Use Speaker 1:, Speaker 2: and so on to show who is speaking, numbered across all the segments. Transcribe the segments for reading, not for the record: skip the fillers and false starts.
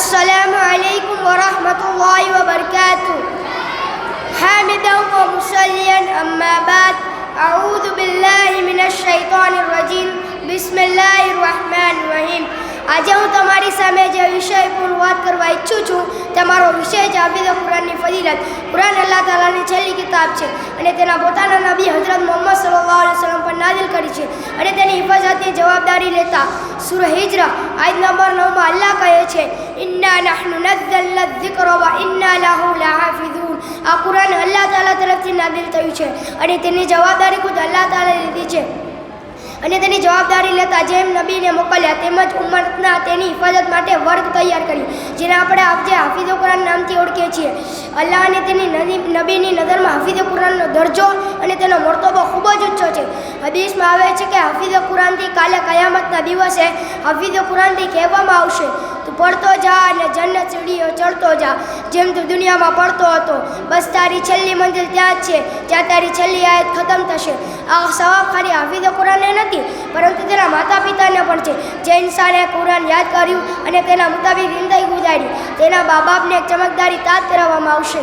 Speaker 1: अस्सलामु अलैकुम वरहमतुल्लाहि वबरकातुह। हामिदन व मुसल्लियन अम्मा बाद, अऊज़ु बिल्लाहि मिनश शैतानिर रजीम, बिस्मिल्लाहिर रहमानिर रहीम। આજે હું તમારી સામે જે વિષય પર વાત કરવા ઈચ્છું છું તમારો વિષય છે હાફિઝ કુરાનની ફજીલત। કુરાન અલ્લાહ તાલાની છેલ્લી કિતાબ છે અને તેના પોતાના નબી હઝરત મુહમ્મદ સલ્લલ્લાહુ અલૈહિ વસલ્લમ પર નાઝિલ કરી છે અને તેની હિફાજતની જવાબદારી લેતા સૂરા હિજ્ર આયત નંબર 9 માં અલ્લાહ કહે છે, ઇન્ના નહનુ નઝ્ઝલના ઝિક્ર વ ઇન્ના લહુ લહાફિઝૂન। આ કુરાન અલ્લાહ તાલા તરફથી નાઝિલ થયું છે અને તેની જવાબદારી ખુદ અલ્લાહ તાલાએ લીધી છે અને તેની જવાબદારી લેતા જેમ નબીને મોકલ્યા તેમજ ઉમ્મતના તેની હિફાજત માટે વર્ગ તૈયાર કરી જેને આપણે આજે હાફિઝ કુરાન નામથી ઓળખીએ છીએ। અલ્લાહ અને તેની નબીની નજરમાં હાફિઝ કુરાનનો દરજ્જો અને તેનો મર્તબો ખૂબ જ ઊંચો છે। હદીસમાં આવે છે કે હાફિઝ કુરાનથી કાલે કયામતના દિવસે હાફિઝ કુરાનથી કહેવામાં આવશે, તું પડતો જા અને જન્નત સીડીઓ ચડતો જા જેમ તું દુનિયામાં પડતો હતો, બસ તારી છેલ્લી મંજિલ ત્યાં જ છે જ્યાં તારી છેલ્લી આયત ખતમ થશે। આ સવાબ ખાલી હાફિઝ કુરાનને નથી પરંતુ તેના માતા પિતાને પણ છે। જે ઇન્સાને કુરાન યાદ કર્યું અને તેના મુતાબિક જિંદગી ગુજારી તેના મા બાપને એક ચમકદારી તાજ કરાવવામાં આવશે।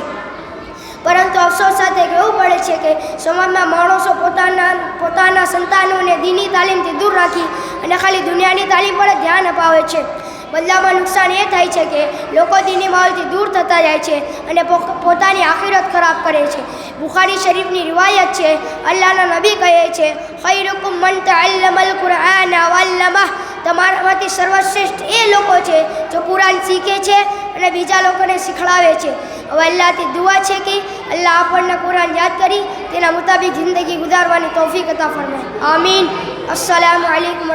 Speaker 1: પરંતુ અફસોસ સાથે કહેવું પડે છે કે સમાજના માણસો પોતાના સંતાનોને દીની તાલીમથી દૂર રાખી અને ખાલી દુનિયાની તાલીમ પર ધ્યાન અપાવે છે। બદલામાં નુકસાન એ થાય છે કે લોકો દીની માહોલથી દૂર થતા જાય છે અને પોતાની આખિરત ખરાબ કરે છે। બુખારી શરીફની રિવાયત છે, અલ્લાહના નબી કહે છે, ખૈરુકુમ મન તઅલ્લમલ કુરઆન વઅલ્લમહ। તમારામાંથી સર્વશ્રેષ્ઠ એ લોકો છે જો કુરાન શીખે છે અને બીજા લોકોને શીખડાવે છે। હવે અલ્લાહથી દુઆ છે કે અલ્લાહ આપણને કુરાન યાદ કરી તેના મુતાબિક જિંદગી ગુજારવાની તૌફીક અતા ફરમાય। આમીન। અસ્સલામુ અલૈકુમ।